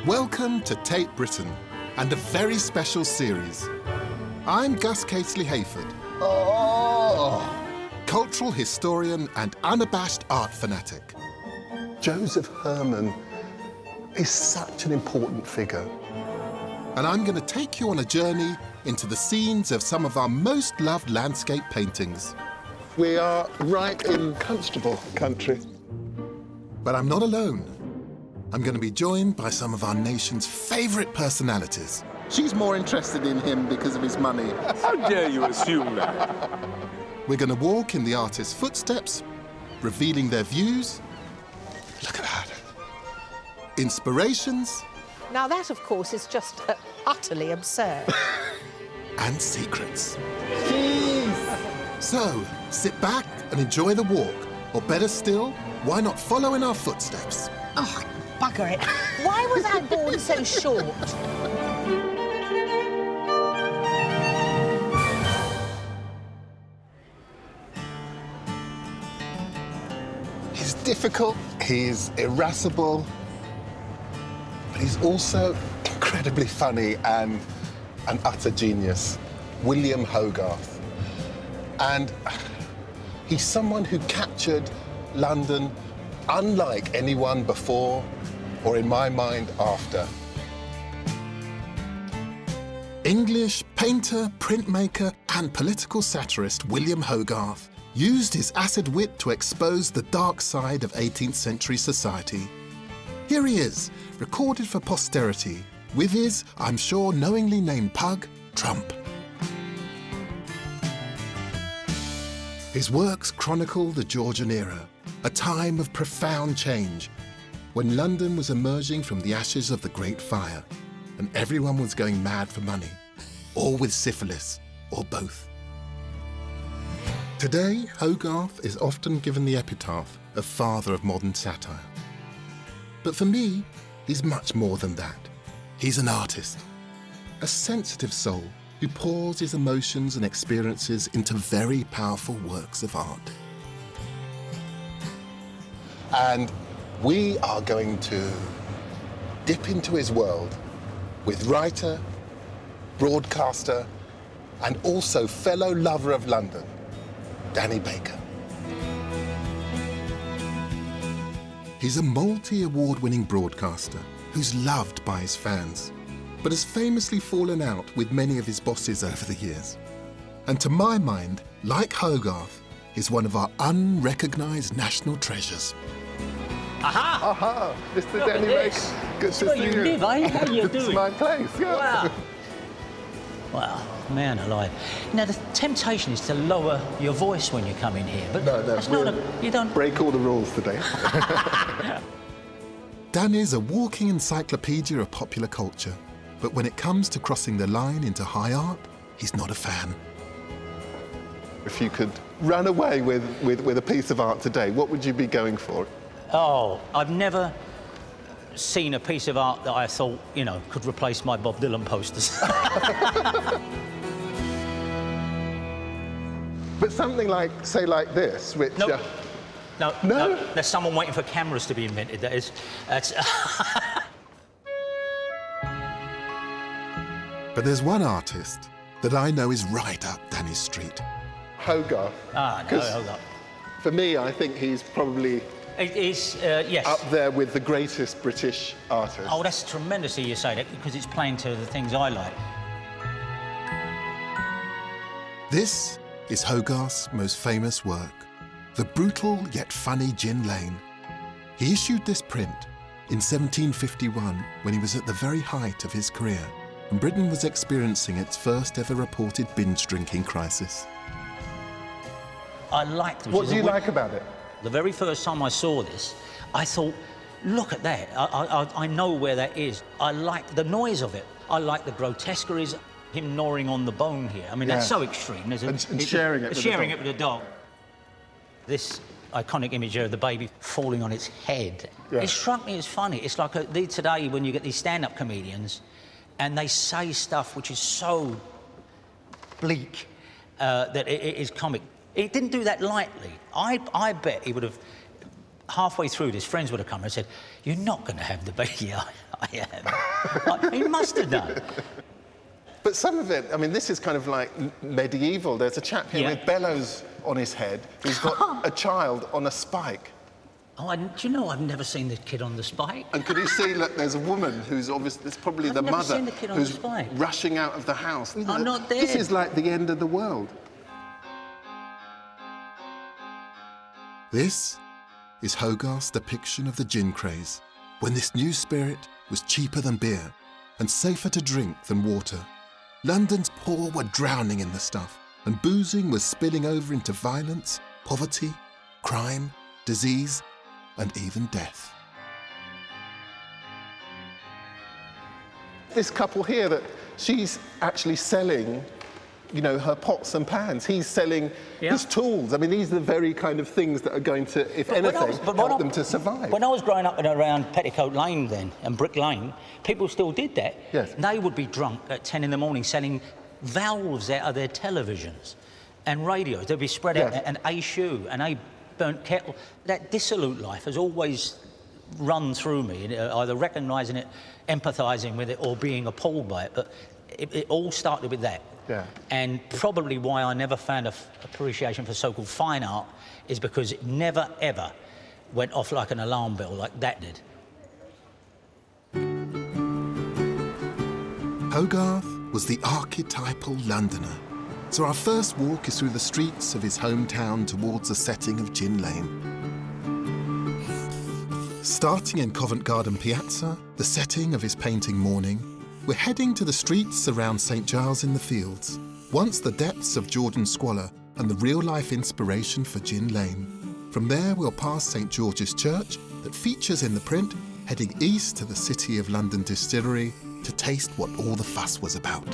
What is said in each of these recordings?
Welcome to Tate Britain and a very special series. I'm Gus Casely-Hayford, cultural historian and unabashed art fanatic. Joseph Herman is such an important figure. And I'm going to take you on a journey into the scenes of some of our most loved landscape paintings. We are right in Constable country. But I'm not alone. I'm going to be joined by some of our nation's favourite personalities. She's more interested in him because of his money. How dare you assume that? We're going to walk in the artist's footsteps, revealing their views. Look at that. Inspirations. Now that, of course, is just utterly absurd. And secrets. So, sit back and enjoy the walk. Or better still, why not follow in our footsteps? Oh, bugger it. Why was I born so short? He's difficult, he's irascible, but he's also incredibly funny and an utter genius. William Hogarth. And he's someone who captured London unlike anyone before, or in my mind, after. English painter, printmaker, and political satirist William Hogarth used his acid wit to expose the dark side of 18th century society. Here he is, recorded for posterity, with his, I'm sure, knowingly named pug, Trump. His works chronicle the Georgian era, a time of profound change, when London was emerging from the ashes of the Great Fire, and everyone was going mad for money, or with syphilis, or both. Today, Hogarth is often given the epitaph of father of modern satire. But for me, he's much more than that. He's an artist, a sensitive soul who pours his emotions and experiences into very powerful works of art. And we are going to dip into his world with writer, broadcaster, and also fellow lover of London, Danny Baker. He's a multi-award-winning broadcaster who's loved by his fans, but has famously fallen out with many of his bosses over the years. And to my mind, like Hogarth, is one of our unrecognised national treasures. Aha! Aha, Mr. Look Danny at Baker. this. Good to Well, see you you. live, eh? How you It's doing? my place, yeah. Wow. Well, man alive. Now, the temptation is to lower your voice when you come in here, but No, that's not you don't... break all the rules today. Danny's a walking encyclopedia of popular culture, but when it comes to crossing the line into high art, he's not a fan. If you could run away with a piece of art today, what would you be going for? Oh, I've never seen a piece of art that I thought, you know, could replace my Bob Dylan posters. But something like, say, like this, which... Nope. No, No? there's someone waiting for cameras to be invented, that is. That's... But there's one artist that I know is right up Danny's street. Hogarth. Ah, no, 'Cause hold on. For me, I think he's probably It is, yes. up there with the greatest British artist. Oh, that's tremendous that you say that, because it's playing to the things I like. This is Hogarth's most famous work, the brutal yet funny Gin Lane. He issued this print in 1751 when he was at the very height of his career, and Britain was experiencing its first ever reported binge drinking crisis. I liked it. What do you like about it? The very first time I saw this, I thought, look at that. I know where that is. I like the noise of it. I like the grotesqueries, him gnawing on the bone here. I mean, that's Yeah. so extreme. There's And sharing it with the sharing dog. it with a dog. This iconic image of the baby falling on its head. Yeah. It struck me as funny. It's like today when you get these stand-up comedians and they say stuff which is so bleak that it is comic. He didn't do that lightly. I bet he would have halfway through this, friends would have come and said, "You're not going to have the baby." Yeah, I am. He must have done. But some of it, I mean, this is kind of like medieval. There's a chap here with bellows on his head who's got a child on a spike. Oh, do you know, I've never seen the kid on the spike. And could you see, look, there's a woman who's obviously, it's probably the mother seen the kid on who's the spike. rushing out of the house. I'm not there. This is like the end of the world. This is Hogarth's depiction of the gin craze, when this new spirit was cheaper than beer and safer to drink than water. London's poor were drowning in the stuff, and boozing was spilling over into violence, poverty, crime, disease, and even death. This couple here, that she's actually selling, you know, her pots and pans. He's selling his tools. I mean, these are the very kind of things that are going to, if anything, help them to survive. When I was growing up and around Petticoat Lane then, and Brick Lane, people still did that. Yes. They would be drunk at 10 in the morning selling valves out of their televisions and radios. They'd be spread out, and a shoe, and a burnt kettle. That dissolute life has always run through me, either recognising it, empathising with it, or being appalled by it. But it all started with that. Yeah. And probably why I never found an appreciation for so-called fine art is because it never, ever went off like an alarm bell like that did. Hogarth was the archetypal Londoner, so our first walk is through the streets of his hometown towards the setting of Gin Lane. Starting in Covent Garden Piazza, the setting of his painting Morning, we're heading to the streets around St Giles in the Fields, once the depths of Jordan Squalor and the real-life inspiration for Gin Lane. From there, we'll pass St George's Church, that features in the print, heading east to the City of London Distillery to taste what all the fuss was about.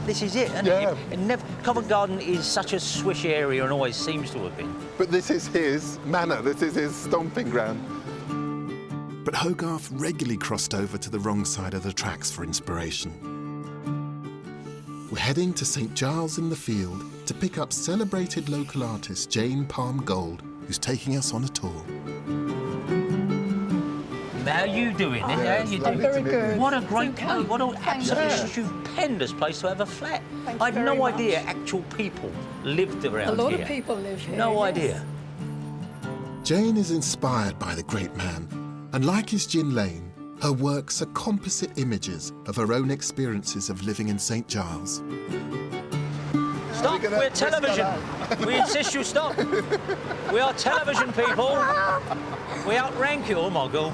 This is it, isn't it? Covent Garden is such a swish area and always seems to have been. But this is his manor, this is his stomping ground. But Hogarth regularly crossed over to the wrong side of the tracks for inspiration. We're heading to St Giles in the Field to pick up celebrated local artist Jane Palm Gold, who's taking us on a tour. How are you doing? How you doing? Very good. What a great place. What an absolutely stupendous place to have a flat. I had no idea actual people lived around here. A lot of people live here. No idea. Jane is inspired by the great man, and like his Gin Lane, her works are composite images of her own experiences of living in St Giles. Stop, we're television. We insist you stop. We are television people. We outrank you, oh my God.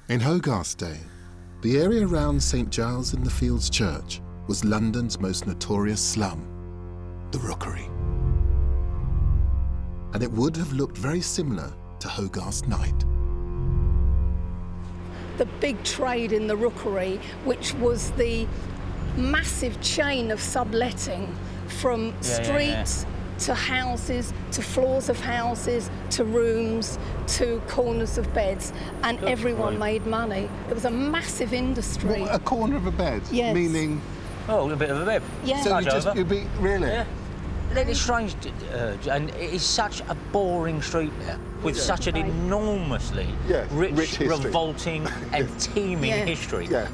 In Hogarth's day, the area around St Giles in the Fields Church was London's most notorious slum, the Rookery. And it would have looked very similar to Hogarth's night. The big trade in the Rookery, which was the massive chain of subletting from streets to houses, to floors of houses, to rooms, to corners of beds, and everyone made money. It was a massive industry. What, a corner of a bed? Yes. Meaning? Oh, a bit of a bed. Yeah. So you'd be, really? Yeah. It's strange, and it is such a boring street there, with such an enormously rich revolting and teeming history. Yeah.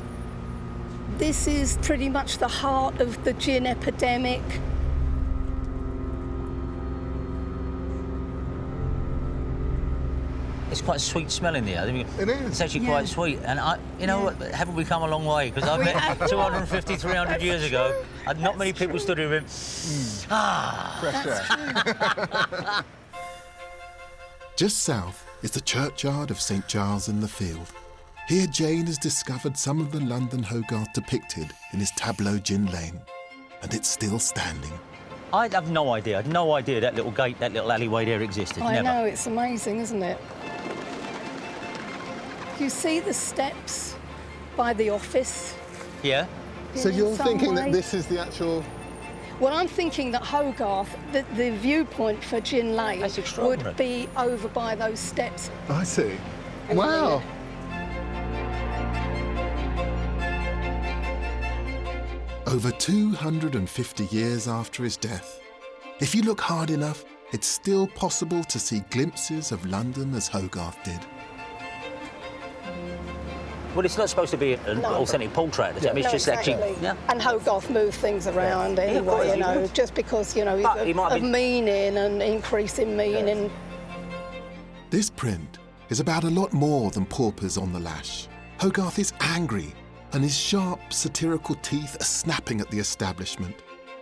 This is pretty much the heart of the gin epidemic. It's quite sweet smelling there. I mean, it is. It's actually quite sweet. And you know what, haven't we come a long way? Because I met 250, 300 years ago, and not many people stood here and went, Fresh air. Just south is the churchyard of St Giles in the Field. Here Jane has discovered some of the London Hogarth depicted in his tableau Gin Lane, and it's still standing. I have no idea. I had no idea that little gate, that little alleyway there existed. I Never. know, it's amazing, isn't it? You see the steps by the office? Yeah. So you're thinking that way. this is the actual... Well, I'm thinking that Hogarth, the viewpoint for Gin Lane would be over by those steps. I see. Wow. Over 250 years after his death, if you look hard enough, it's still possible to see glimpses of London as Hogarth did. Well, it's not supposed to be an authentic portrait, is it? It's just exactly. actually... Yeah. And Hogarth moved things around anyway, you know, just because, you know, of meaning and increasing meaning. This print is about a lot more than paupers on the lash. Hogarth is angry, and his sharp, satirical teeth are snapping at the establishment.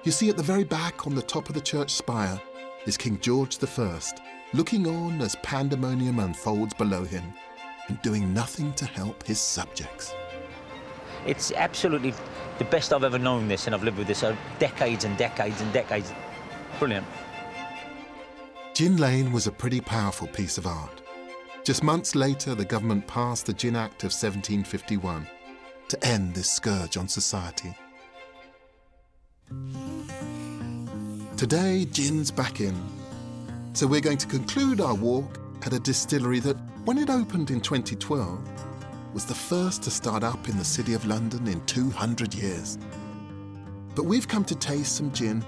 You see at the very back on the top of the church spire is King George I, looking on as pandemonium unfolds below him and doing nothing to help his subjects. It's absolutely the best I've ever known this, and I've lived with this for decades and decades and decades. Brilliant. Gin Lane was a pretty powerful piece of art. Just months later, the government passed the Gin Act of 1751 to end this scourge on society. Today, gin's back in. So we're going to conclude our walk at a distillery that, when it opened in 2012, was the first to start up in the City of London in 200 years. But we've come to taste some gin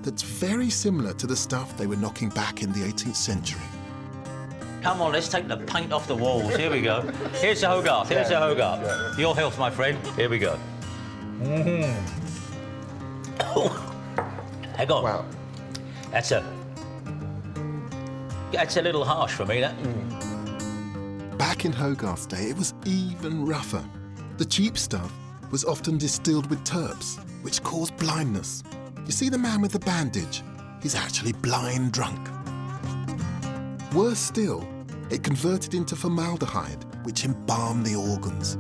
that's very similar to the stuff they were knocking back in the 18th century. Come on, let's take the paint off the walls. Here we go. Here's the Hogarth. Here's the Hogarth. Yeah. Your health, my friend. Here we go. Hang on. Wow. That's a little harsh for me, that. Back in Hogarth's day, it was even rougher. The cheap stuff was often distilled with terps, which caused blindness. You see the man with the bandage? He's actually blind drunk. Worse still, it converted into formaldehyde, which embalmed the organs.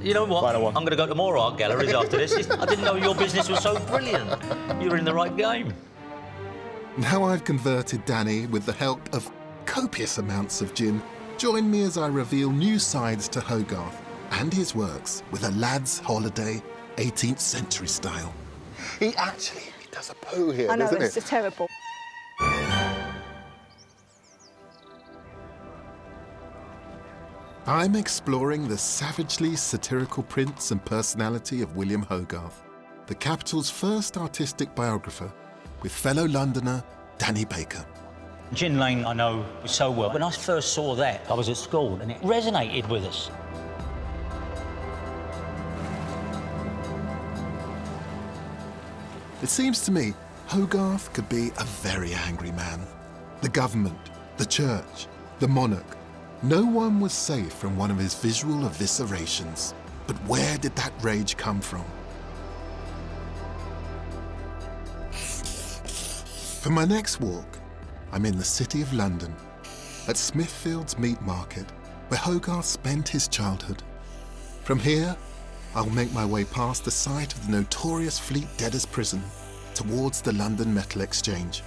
You know what? I'm going to go to more art galleries after this. I didn't know your business was so brilliant. You're in the right game. Now I've converted Danny with the help of copious amounts of gin. Join me as I reveal new sides to Hogarth and his works with a lad's holiday 18th century style. He does a poo here, I know, doesn't it's it? terrible. I'm exploring the savagely satirical prints and personality of William Hogarth, the capital's first artistic biographer, with fellow Londoner Danny Baker. Gin Lane, I know so well. When I first saw that, I was at school, and it resonated with us. It seems to me Hogarth could be a very angry man. The government, the church, the monarch. No one was safe from one of his visual eviscerations. But where did that rage come from? For my next walk, I'm in the City of London, at Smithfield's Meat Market, where Hogarth spent his childhood. From here, I'll make my way past the site of the notorious Fleet Debtors' Prison towards the London Metal Exchange.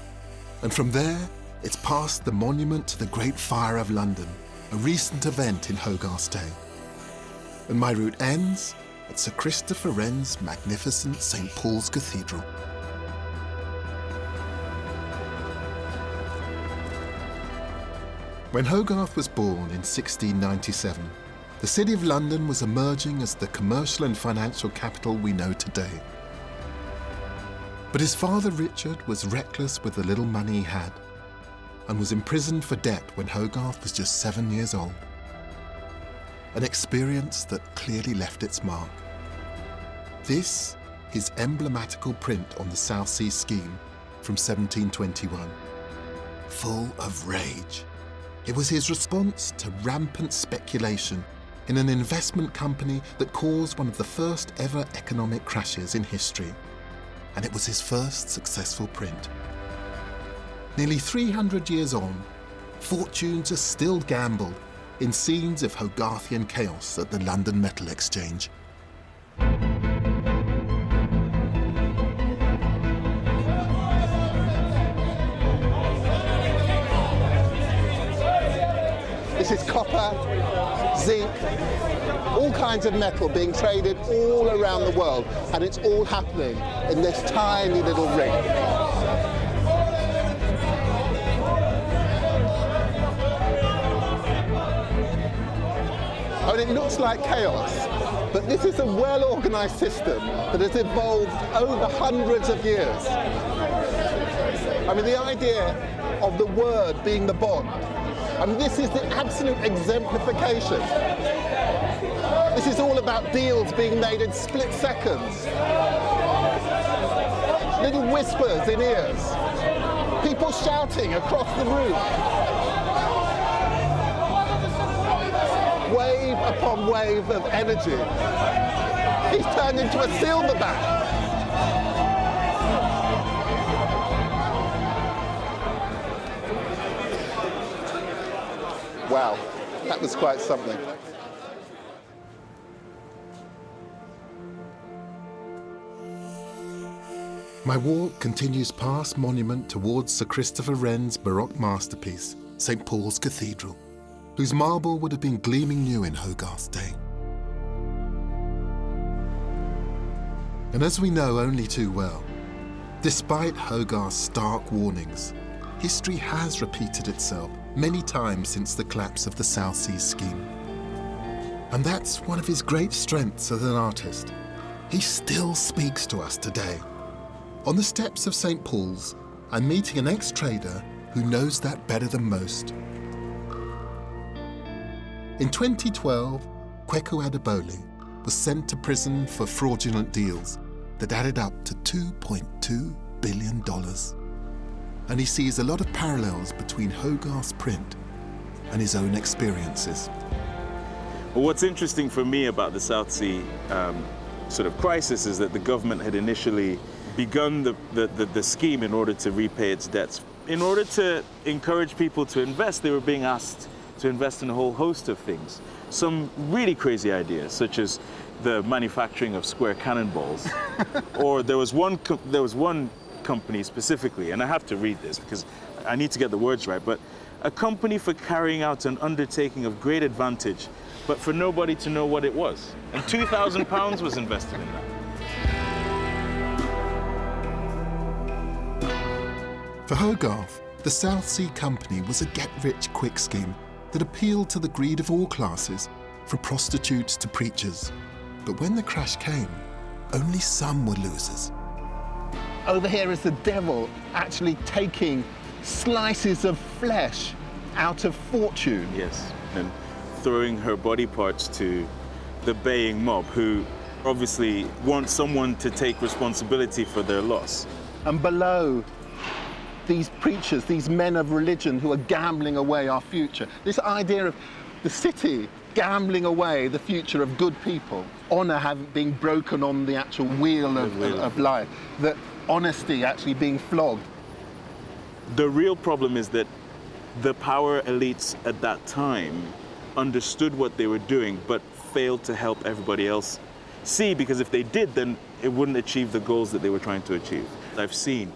And from there, it's past the monument to the Great Fire of London, a recent event in Hogarth's day. And my route ends at Sir Christopher Wren's magnificent St. Paul's Cathedral. When Hogarth was born in 1697, the City of London was emerging as the commercial and financial capital we know today. But his father Richard was reckless with the little money he had and was imprisoned for debt when Hogarth was just 7 years old. An experience that clearly left its mark. This is emblematical print on the South Sea Scheme from 1721. Full of rage. It was his response to rampant speculation in an investment company that caused one of the first ever economic crashes in history. And it was his first successful print. Nearly 300 years on, fortunes are still gambled in scenes of Hogarthian chaos at the London Metal Exchange. This is copper, zinc, all kinds of metal being traded all around the world, and it's all happening in this tiny little ring. I mean, it looks like chaos, But this is a well-organised system that has evolved over hundreds of years. I mean, the idea of the word being the bond, I mean, this is the absolute exemplification. This is all about deals being made in split seconds. Little whispers in ears. People shouting across the room. Wave upon wave of energy. He's turned into a silverback. Wow, that was quite something. My walk continues past monument towards Sir Christopher Wren's Baroque masterpiece, St. Paul's Cathedral, whose marble would have been gleaming new in Hogarth's day. And as we know only too well, despite Hogarth's stark warnings, history has repeated itself many times since the collapse of the South Sea scheme. And that's one of his great strengths as an artist. He still speaks to us today. On the steps of St. Paul's, I'm meeting an ex-trader who knows that better than most. In 2012, Kweku Adebole was sent to prison for fraudulent deals that added up to $2.2 billion. And he sees a lot of parallels between Hogarth's print and his own experiences. Well, what's interesting for me about the South Sea sort of crisis is that the government had initially begun the scheme in order to repay its debts. In order to encourage people to invest, they were being asked to invest in a whole host of things. Some really crazy ideas, such as the manufacturing of square cannonballs. Or there was one company specifically, and I have to read this because I need to get the words right, but a company for carrying out an undertaking of great advantage, but for nobody to know what it was. And £2,000 was invested in that. For Hogarth, the South Sea Company was a get-rich-quick scheme that appealed to the greed of all classes, from prostitutes to preachers. But when the crash came, only some were losers. Over here is the devil actually taking slices of flesh out of fortune. Yes, and throwing her body parts to the baying mob, who obviously want someone to take responsibility for their loss. And below, these preachers, these men of religion who are gambling away our future. This idea of the city gambling away the future of good people, honour being broken on the actual wheel of life, that honesty actually being flogged. The real problem is that the power elites at that time understood what they were doing, but failed to help everybody else see, because if they did, then it wouldn't achieve the goals that they were trying to achieve. I've seen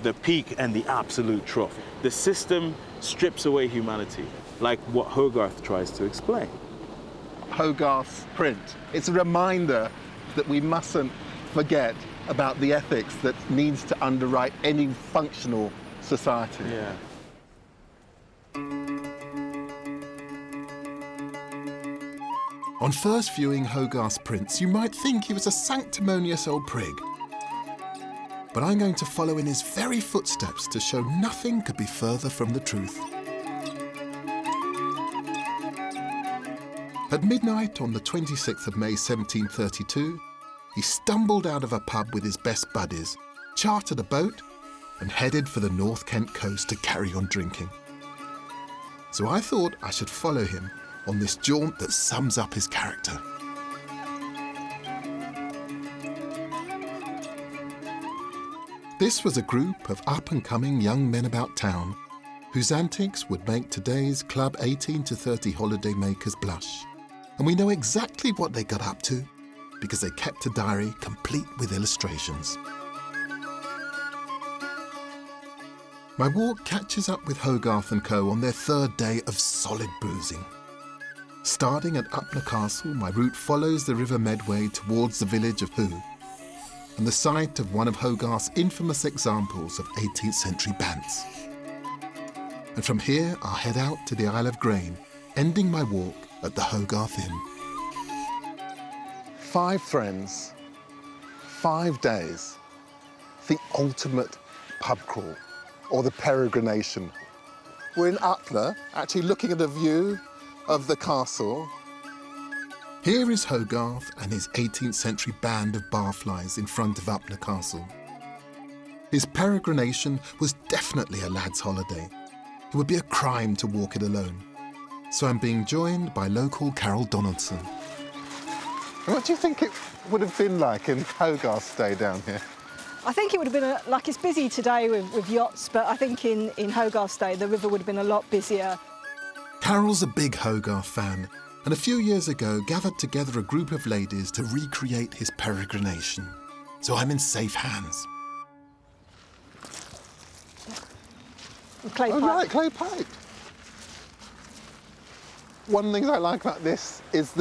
the peak and the absolute trough. The system strips away humanity, like what Hogarth tries to explain. Hogarth's print. It's a reminder that we mustn't forget about the ethics that needs to underwrite any functional society. Yeah. On first viewing Hogarth's prints, you might think he was a sanctimonious old prig. But I'm going to follow in his very footsteps to show nothing could be further from the truth. At midnight on the 26th of May 1732, he stumbled out of a pub with his best buddies, chartered a boat, and headed for the North Kent coast to carry on drinking. So I thought I should follow him on this jaunt that sums up his character. This was a group of up-and-coming young men about town whose antics would make today's Club 18 to 30 holidaymakers blush. And we know exactly what they got up to because they kept a diary complete with illustrations. My walk catches up with Hogarth and Co. on their third day of solid boozing. Starting at Upnor Castle, my route follows the River Medway towards the village of Hoo, and the site of one of Hogarth's infamous examples of 18th century bants. And from here, I'll head out to the Isle of Grain, ending my walk at the Hogarth Inn. 5 friends, 5 days, the ultimate pub crawl, or the peregrination. We're in Upler, actually looking at a view of the castle. Here is Hogarth and his 18th century band of barflies in front of Upler Castle. His peregrination was definitely a lad's holiday. It would be a crime to walk it alone. So I'm being joined by local Carol Donaldson. What do you think it would have been like in Hogarth's day down here? I think it would have been, like it's busy today with yachts, but I think in Hogarth's day, the river would have been a lot busier. Carol's a big Hogarth fan, and a few years ago gathered together a group of ladies to recreate his peregrination. So I'm in safe hands. Clay pipe. Oh, right, clay pipe. One of the things I like about this is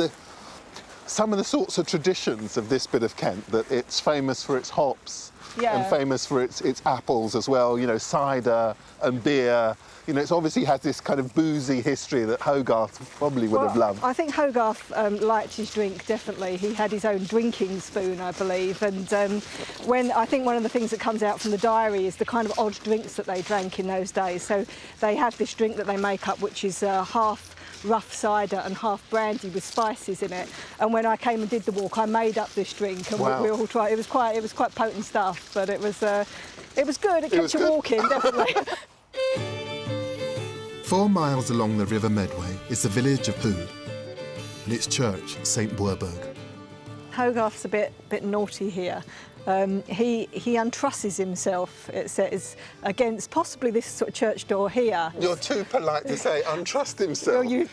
some of the sorts of traditions of this bit of Kent, that it's famous for its hops and famous for its apples as well, you know, cider and beer. You know, it's obviously has this kind of boozy history that Hogarth probably would have loved. I think Hogarth liked his drink, definitely. He had his own drinking spoon, I believe. And I think one of the things that comes out from the diary is the kind of odd drinks that they drank in those days. So they have this drink that they make up, which is half rough cider and half brandy with spices in it. And when I came and did the walk, I made up this drink, and we all tried. It was quite potent stuff, but it was good. It kept you walking, definitely. 4 miles along the River Medway is the village of Poole and its church, St. Werburgh. Hogarth's a bit naughty here. He untrusses himself, it says, against possibly this sort of church door here. You're too polite to say untrust himself. Well,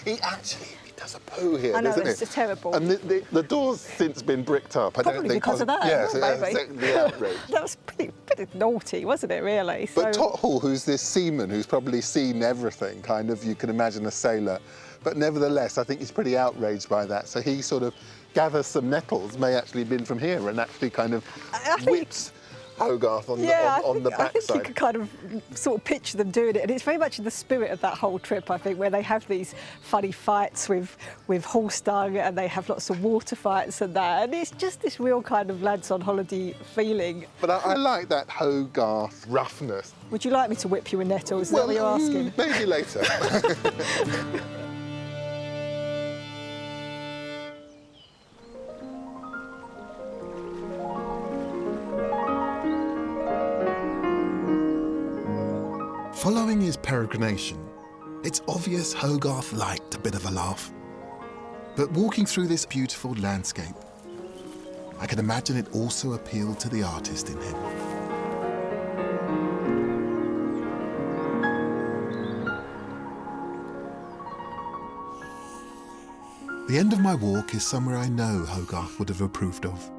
he actually does a poo here, I know, doesn't it's it? terrible. And the door's since been bricked up. Probably because of that. Yes, maybe. the outrage. That was pretty naughty, wasn't it, really? But Tot Hall, who's this seaman who's probably seen everything, kind of, you can imagine a sailor, but nevertheless, I think he's pretty outraged by that. So he sort of gathers some nettles, may actually have been from here, and actually kind of whips Hogarth on the backside. I think you could kind of sort of picture them doing it, and it's very much in the spirit of that whole trip, I think, where they have these funny fights with horse dung, and they have lots of water fights and that, and it's just this real kind of lads on holiday feeling. But I like that Hogarth roughness. Would you like me to whip you a nettle? Is that what you're asking? Maybe later. Following his peregrination, it's obvious Hogarth liked a bit of a laugh. But walking through this beautiful landscape, I can imagine it also appealed to the artist in him. The end of my walk is somewhere I know Hogarth would have approved of.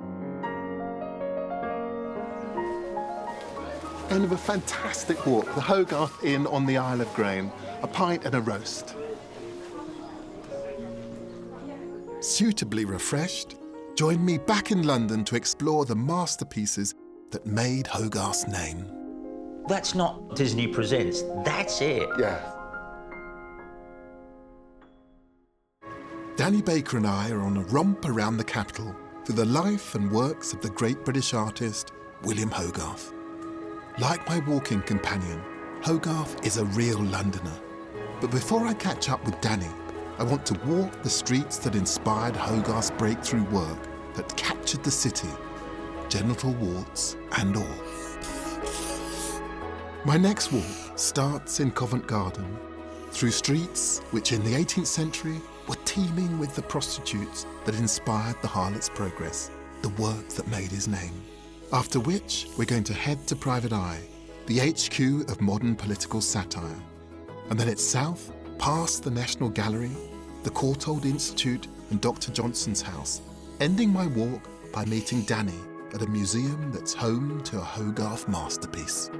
Kind of a fantastic walk. The Hogarth Inn on the Isle of Grain, a pint and a roast. Suitably refreshed, join me back in London to explore the masterpieces that made Hogarth's name. That's not Disney Presents, that's it. Yeah. Danny Baker and I are on a romp around the capital through the life and works of the great British artist, William Hogarth. Like my walking companion, Hogarth is a real Londoner. But before I catch up with Danny, I want to walk the streets that inspired Hogarth's breakthrough work that captured the city, genital warts and all. My next walk starts in Covent Garden, through streets which in the 18th century were teeming with the prostitutes that inspired the harlot's progress, the work that made his name. After which, we're going to head to Private Eye, the HQ of modern political satire. And then it's south, past the National Gallery, the Courtauld Institute and Dr. Johnson's house, ending my walk by meeting Danny at a museum that's home to a Hogarth masterpiece.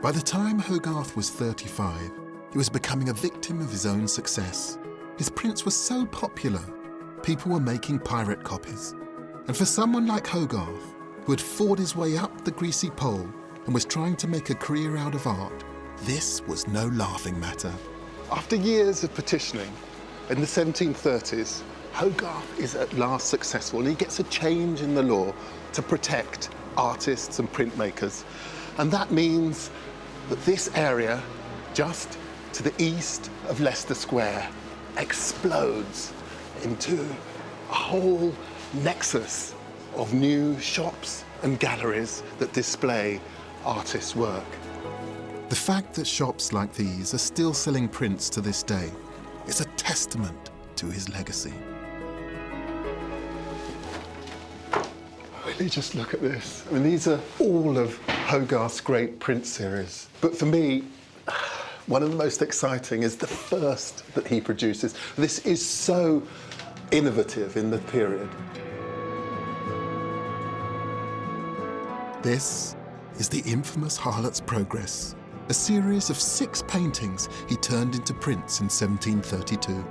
By the time Hogarth was 35, he was becoming a victim of his own success. His prints were so popular, people were making pirate copies. And for someone like Hogarth, who had fought his way up the greasy pole and was trying to make a career out of art, this was no laughing matter. After years of petitioning, in the 1730s, Hogarth is at last successful and he gets a change in the law to protect artists and printmakers. And that means that this area, just to the east of Leicester Square, explodes into a whole nexus of new shops and galleries that display artists' work. The fact that shops like these are still selling prints to this day is a testament to his legacy. Really, just look at this. I mean, these are all of Hogarth's great print series. But for me, one of the most exciting is the first that he produces. This is so innovative in the period. This is the infamous Harlot's Progress, a series of 6 paintings he turned into prints in 1732.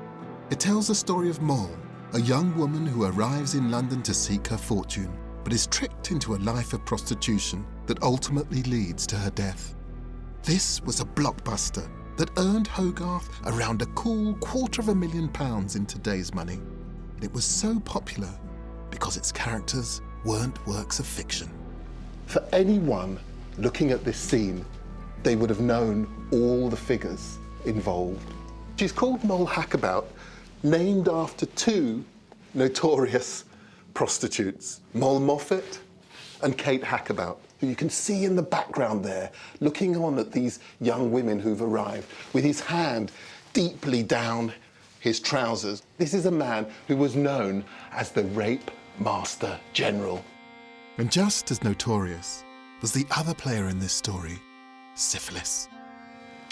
It tells the story of Moll, a young woman who arrives in London to seek her fortune, but is tricked into a life of prostitution that ultimately leads to her death. This was a blockbuster that earned Hogarth around a cool £250,000 in today's money. It was so popular because its characters weren't works of fiction. For anyone looking at this scene, they would have known all the figures involved. She's called Moll Hackabout, named after 2 notorious prostitutes, Moll Moffat and Kate Hackabout, who you can see in the background there, looking on at these young women who've arrived, with his hand deeply down his trousers. This is a man who was known as the Rape Master General. And just as notorious was the other player in this story, Syphilis.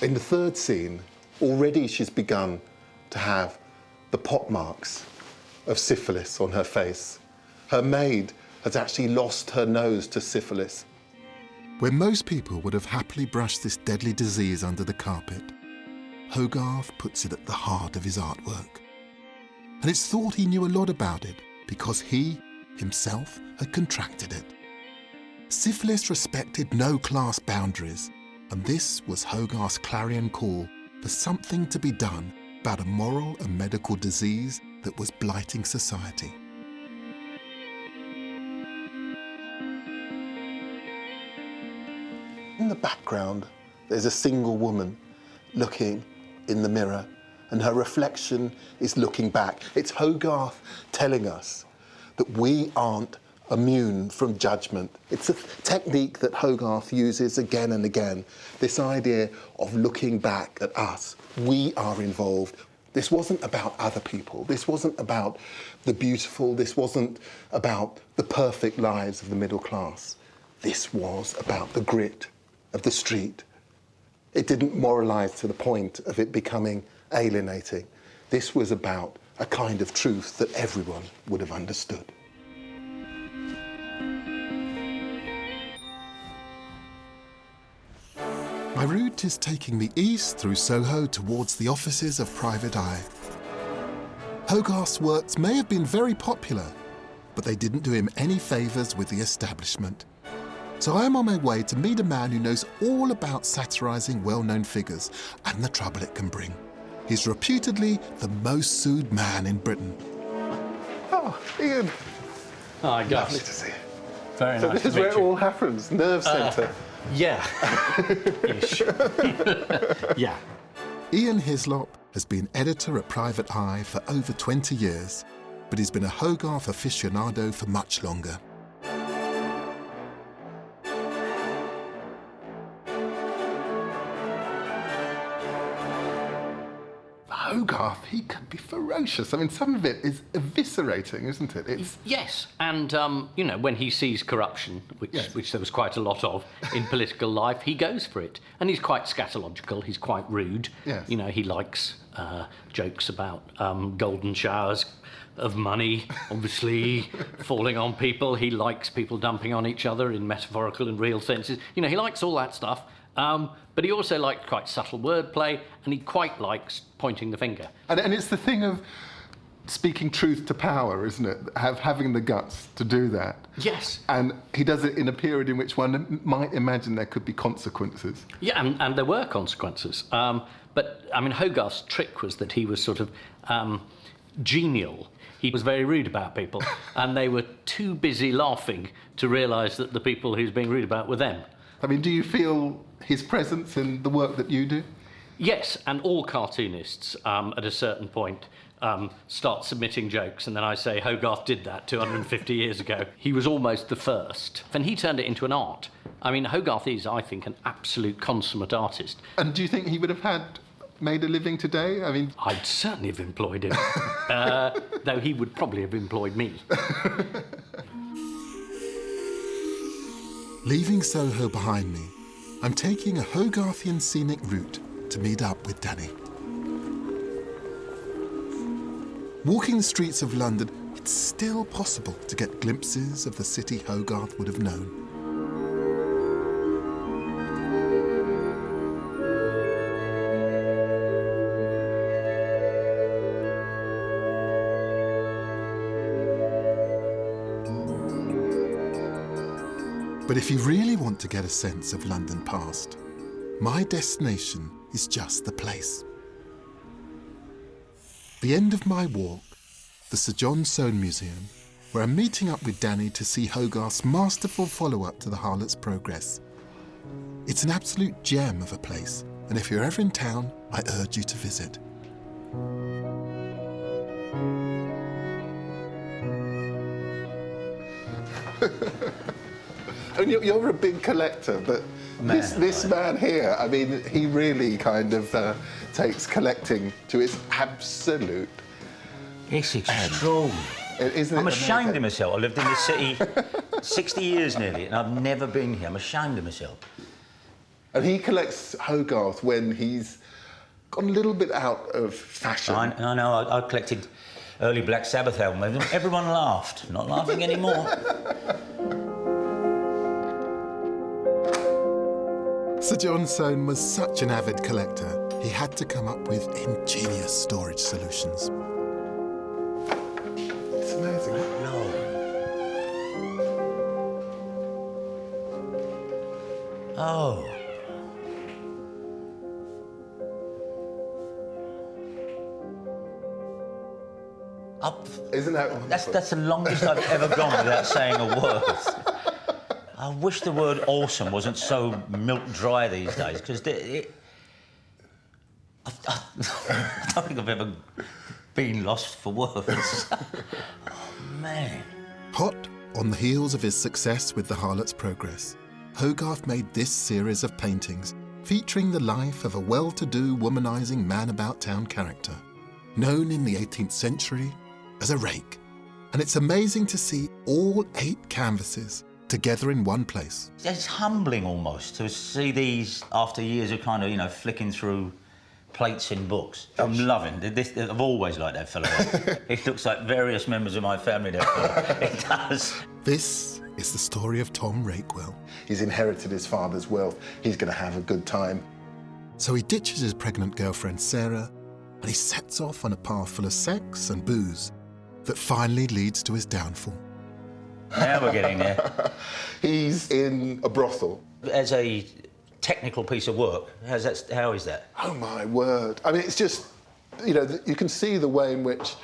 In the 3rd scene, already she's begun to have the pockmarks of syphilis on her face. Her maid has actually lost her nose to syphilis. Where most people would have happily brushed this deadly disease under the carpet, Hogarth puts it at the heart of his artwork. And it's thought he knew a lot about it because he, himself, had contracted it. Syphilis respected no class boundaries, and this was Hogarth's clarion call for something to be done about a moral and medical disease that was blighting society. In the background, there's a single woman looking in the mirror, and her reflection is looking back. It's Hogarth telling us that we aren't immune from judgment. It's a technique that Hogarth uses again and again, this idea of looking back at us. We are involved. This wasn't about other people. This wasn't about the beautiful. This wasn't about the perfect lives of the middle class. This was about the grit of the street. It didn't moralise to the point of it becoming alienating. This was about a kind of truth that everyone would have understood. My route is taking me east through Soho towards the offices of Private Eye. Hogarth's works may have been very popular, but they didn't do him any favours with the establishment. So I am on my way to meet a man who knows all about satirising well-known figures and the trouble it can bring. He's reputedly the most sued man in Britain. Oh, Ian. Hi, Gus. Lovely to see you. Very So nice this is to meet where it you. all happens, nerve centre. Yeah. Ish. Yeah. Ian Hislop has been editor at Private Eye for over 20 years, but he's been a Hogarth aficionado for much longer. Hogarth, he can be ferocious. I mean, some of it is eviscerating, isn't it? It's Yes, and you know, when he sees corruption, which there was quite a lot of in political life, he goes for it, and he's quite scatological. He's quite rude. Yes. You know, he likes jokes about golden showers of money, obviously falling on people. He likes people dumping on each other in metaphorical and real senses. You know, he likes all that stuff. But he also likes quite subtle wordplay, and he quite likes pointing the finger. and it's the thing of speaking truth to power, isn't it? Having the guts to do that. Yes. And he does it in a period in which one might imagine there could be consequences. Yeah, and there were consequences. But, I mean, Hogarth's trick was that he was sort of genial. He was very rude about people, and they were too busy laughing to realise that the people he was being rude about were them. I mean, do you feel his presence in the work that you do? Yes, and all cartoonists at a certain point start submitting jokes, and then I say Hogarth did that 250 years ago. He was almost the first, and he turned it into an art. I mean, Hogarth is, I think, an absolute consummate artist. And do you think he would have made a living today? I mean, I'd certainly have employed him, though he would probably have employed me. Leaving Soho behind me, I'm taking a Hogarthian scenic route to meet up with Danny. Walking the streets of London, it's still possible to get glimpses of the city Hogarth would have known. But if you really want to get a sense of London past, my destination is just the place. The end of my walk, the Sir John Soane Museum, where I'm meeting up with Danny to see Hogarth's masterful follow-up to the Harlot's Progress. It's an absolute gem of a place, and if you're ever in town, I urge you to visit. And you're a big collector, but this man here, I mean, he really kind of takes collecting to its absolute... It's extraordinary. I'm ashamed of myself. I lived in this city 60 years nearly, and I've never been here. I'm ashamed of myself. And he collects Hogarth when he's gone a little bit out of fashion. I know. I collected early Black Sabbath albums. Everyone laughed. Not laughing anymore. Sir John Soane was such an avid collector, he had to come up with ingenious storage solutions. It's amazing. No. Oh. Isn't that... That's the longest I've ever gone without saying a word. I wish the word awesome wasn't so milk dry these days, because I don't think I've ever been lost for words. Oh, man. Hot on the heels of his success with the Harlot's Progress, Hogarth made this series of paintings featuring the life of a well-to-do womanising man-about-town character, known in the 18th century as a rake. And it's amazing to see all 8 canvases together in one place. It's humbling almost to see these after years of kind of, flicking through plates in books. I'm loving this. I've always liked that fellow. It looks like various members of my family, that fellow. It does. This is the story of Tom Rakewell. He's inherited his father's wealth. He's going to have a good time. So he ditches his pregnant girlfriend Sarah, and he sets off on a path full of sex and booze that finally leads to his downfall. Now we're getting there. He's in a brothel. As a technical piece of work, how is that? Oh, my word. I mean, it's just, you can see the way in which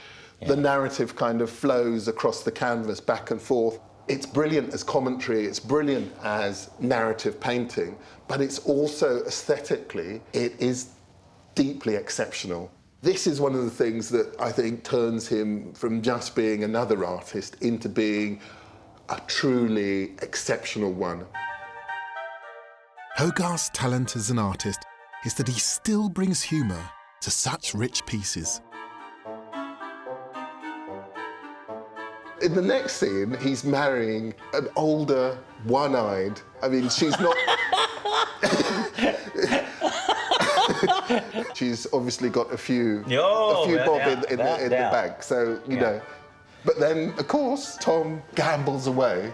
the narrative kind of flows across the canvas back and forth. It's brilliant as commentary, it's brilliant as narrative painting, but it's also aesthetically, it is deeply exceptional. This is one of the things that I think turns him from just being another artist into being a truly exceptional one. Hogarth's talent as an artist is that he still brings humour to such rich pieces. In the next scene, he's marrying an older, one-eyed... I mean, she's not... She's obviously got a few bob in the bag, so, you know. But then, of course, Tom gambles away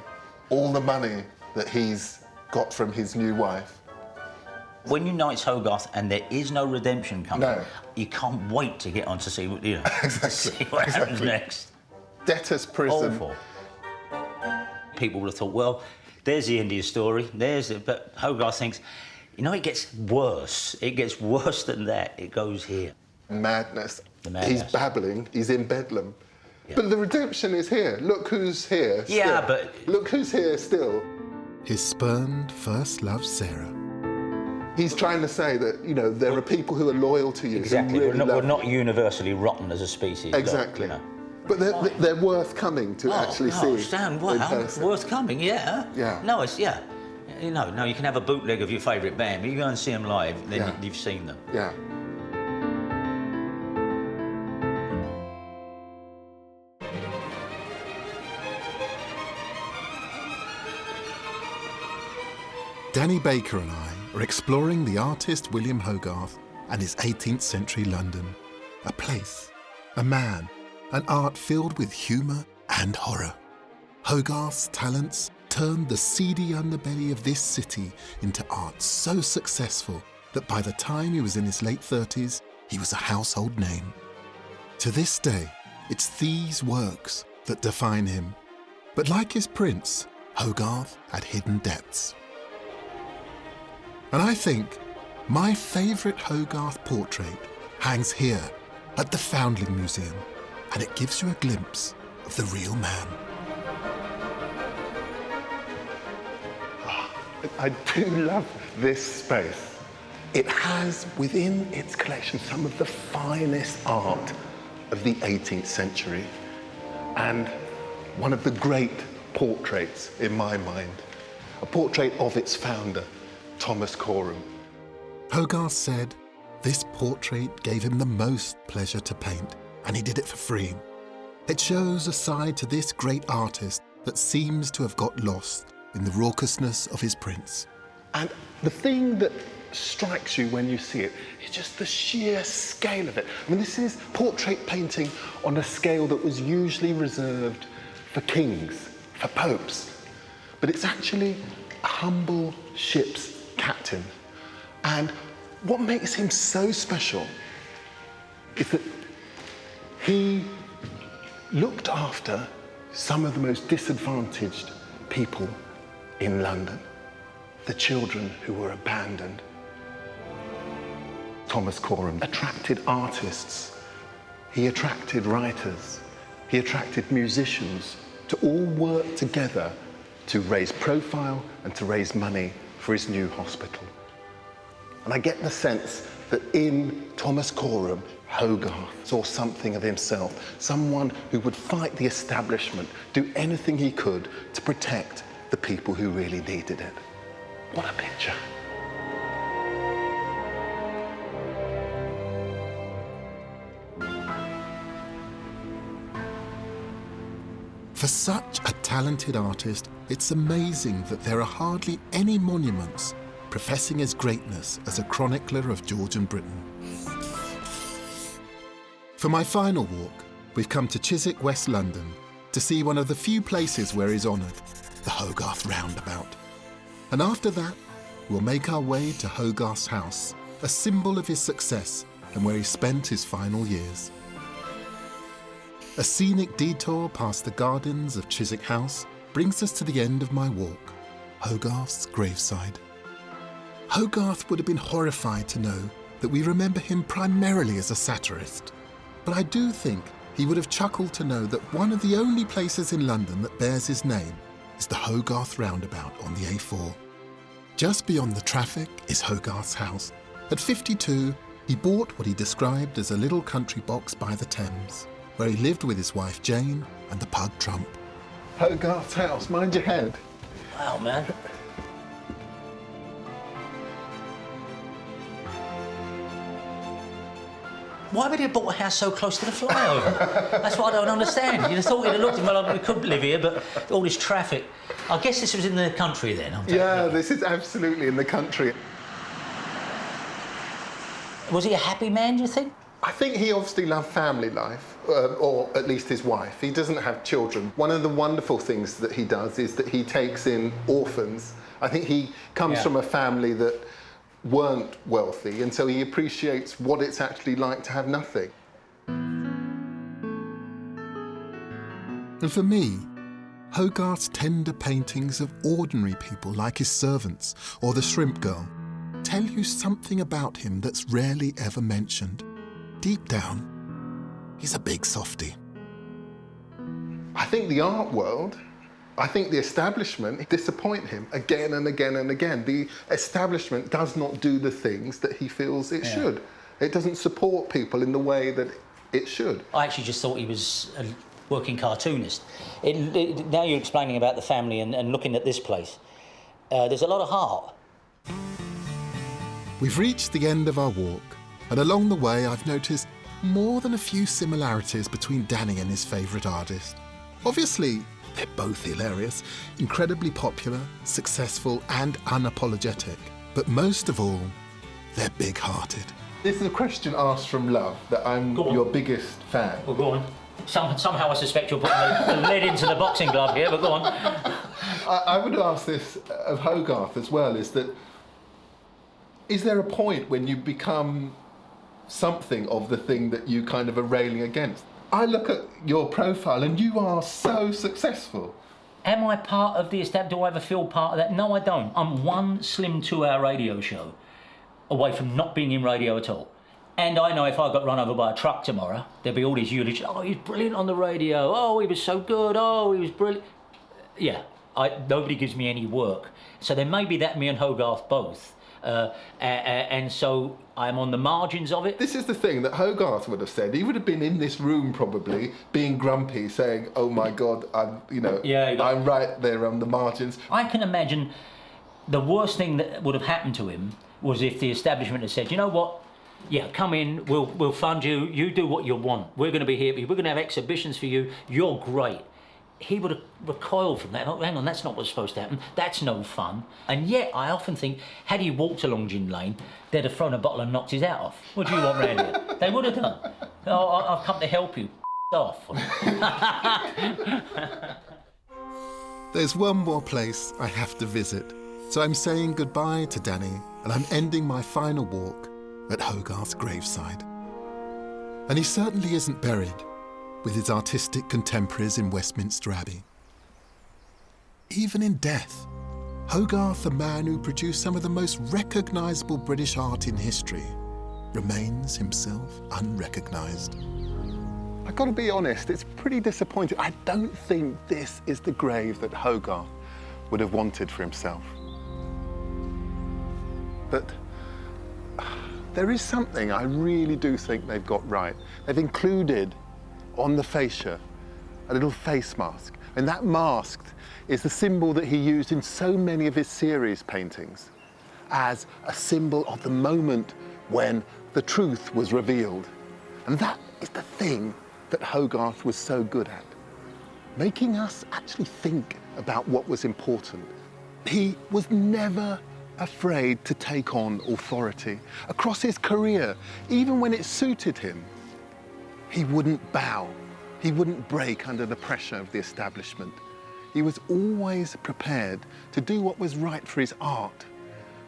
all the money that he's got from his new wife. When you know it's Hogarth and there is no redemption coming, you can't wait to get on to see what, see what happens next. Debtor's prison. Awful. People would have thought, well, there's the India story, but Hogarth thinks, it gets worse. It gets worse than that. It goes here. madness. The madness. He's babbling, he's in Bedlam. Yeah. But the redemption is here. Look who's here Yeah, still. but... Look who's here still. His spurned first love, Sarah. He's trying to say that, you know, there are people who are loyal to you. Exactly. Who really we're love not universally rotten as a species. Exactly. Look, you know. But they're worth coming to actually see. Stan, in wow, person. worth coming, yeah. Yeah. No, it's, yeah. You know, no, you can have a bootleg of your favourite band, but you go and see them live, then Yeah. you've seen them. Yeah. Danny Baker and I are exploring the artist William Hogarth and his 18th century London. A place, a man, an art filled with humour and horror. Hogarth's talents turned the seedy underbelly of this city into art so successful that by the time he was in his late 30s, he was a household name. To this day, it's these works that define him. But like his prince, Hogarth had hidden depths. And I think my favourite Hogarth portrait hangs here at the Foundling Museum, and it gives you a glimpse of the real man. I do love this space. It has within its collection some of the finest art of the 18th century and one of the great portraits in my mind, a portrait of its founder, Thomas Coram. Hogarth said this portrait gave him the most pleasure to paint, and he did it for free. It shows a side to this great artist that seems to have got lost in the raucousness of his prints. And the thing that strikes you when you see it is just the sheer scale of it. I mean, this is portrait painting on a scale that was usually reserved for kings, for popes. But it's actually a humble ship's captain. And what makes him so special is that he looked after some of the most disadvantaged people in London, the children who were abandoned. Thomas Coram attracted artists, he attracted writers, he attracted musicians to all work together to raise profile and to raise money for his new hospital. And I get the sense that in Thomas Coram, Hogarth saw something of himself, someone who would fight the establishment, do anything he could to protect the people who really needed it. What a picture. For such a talented artist, it's amazing that there are hardly any monuments professing his greatness as a chronicler of Georgian Britain. For my final walk, we've come to Chiswick, West London, to see one of the few places where he's honoured, the Hogarth Roundabout. And after that, we'll make our way to Hogarth's house, a symbol of his success and where he spent his final years. A scenic detour past the gardens of Chiswick House brings us to the end of my walk, Hogarth's graveside. Hogarth would have been horrified to know that we remember him primarily as a satirist, but I do think he would have chuckled to know that one of the only places in London that bears his name is the Hogarth Roundabout on the A4. Just beyond the traffic is Hogarth's house. At 52, he bought what he described as a little country box by the Thames, where he lived with his wife Jane and the pug Trump. Hogarth's house, mind your head. Wow, man. Why would he have bought a house so close to the flyover? That's what I don't understand. You'd have thought he'd have looked, well, we could live here, but all this traffic. I guess this was in the country then. Yeah, this is absolutely in the country. Was he a happy man, do you think? I think he obviously loved family life, or at least his wife. He doesn't have children. One of the wonderful things that he does is that he takes in orphans. I think he comes from a family that weren't wealthy, and so he appreciates what it's actually like to have nothing. And for me, Hogarth's tender paintings of ordinary people like his servants or the shrimp girl tell you something about him that's rarely ever mentioned. deep down, he's a big softie. I think the art world, I think the establishment disappoint him again and again and again. The establishment does not do the things that he feels it should. It doesn't support people in the way that it should. I actually just thought he was a working cartoonist. Now you're explaining about the family and looking at this place. There's a lot of heart. We've reached the end of our walk, and along the way I've noticed more than a few similarities between Danny and his favourite artist. Obviously, they're both hilarious, incredibly popular, successful and unapologetic. But most of all, they're big-hearted. This is a question asked from love, that I'm your biggest fan. Well, go on. Somehow I suspect you're putting the lead into the boxing glove here, but go on. I would ask this of Hogarth as well, is there a point when you become something of the thing that you kind of are railing against? I look at your profile and you are so successful. Am I part of the establishment? Do I ever feel part of that? No, I don't. I'm one slim 2-hour radio show away from not being in radio at all. And I know if I got run over by a truck tomorrow, there'd be all these eulogies. Oh, he was brilliant on the radio. Oh, he was so good. Oh, he was brilliant. Yeah, nobody gives me any work. So there may be that, me and Hogarth both. And so I'm on the margins of it. This is the thing that Hogarth would have said. He would have been in this room probably, being grumpy, saying, "Oh my God, I'm right there on the margins." I can imagine the worst thing that would have happened to him was if the establishment had said, "You know what? Yeah, come in. We'll fund you. You do what you want. We're going to be here. We're going to have exhibitions for you. You're great." He would have recoiled from that. Oh, hang on, that's not what's supposed to happen. That's no fun. And yet, I often think, had he walked along Gin Lane, they'd have thrown a bottle and knocked his hat off. What do you want round here? They would have done. Oh, I've come to help you. Off. There's one more place I have to visit, so I'm saying goodbye to Danny, and I'm ending my final walk at Hogarth's graveside. And he certainly isn't buried with his artistic contemporaries in Westminster Abbey. Even in death, Hogarth, the man who produced some of the most recognisable British art in history, remains himself unrecognised. I've got to be honest, it's pretty disappointing. I don't think this is the grave that Hogarth would have wanted for himself. But there is something I really do think they've got right. They've included on the fascia a little face mask, and that mask is the symbol that he used in so many of his series paintings as a symbol of the moment when the truth was revealed. And that is the thing that Hogarth was so good at, making us actually think about what was important. He was never afraid to take on authority. Across his career, even when it suited him, he wouldn't bow. He wouldn't break under the pressure of the establishment. He was always prepared to do what was right for his art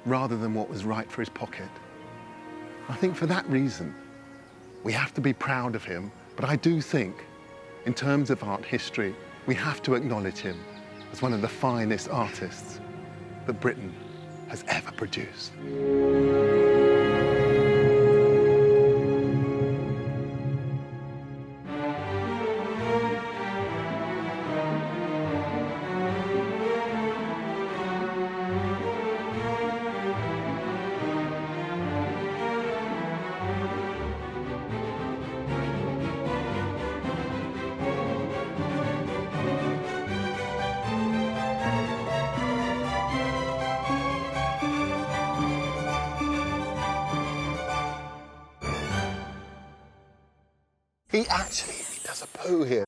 rather than what was right for his pocket. I think for that reason, we have to be proud of him, but I do think, in terms of art history, we have to acknowledge him as one of the finest artists that Britain has ever produced. He actually does a poo here.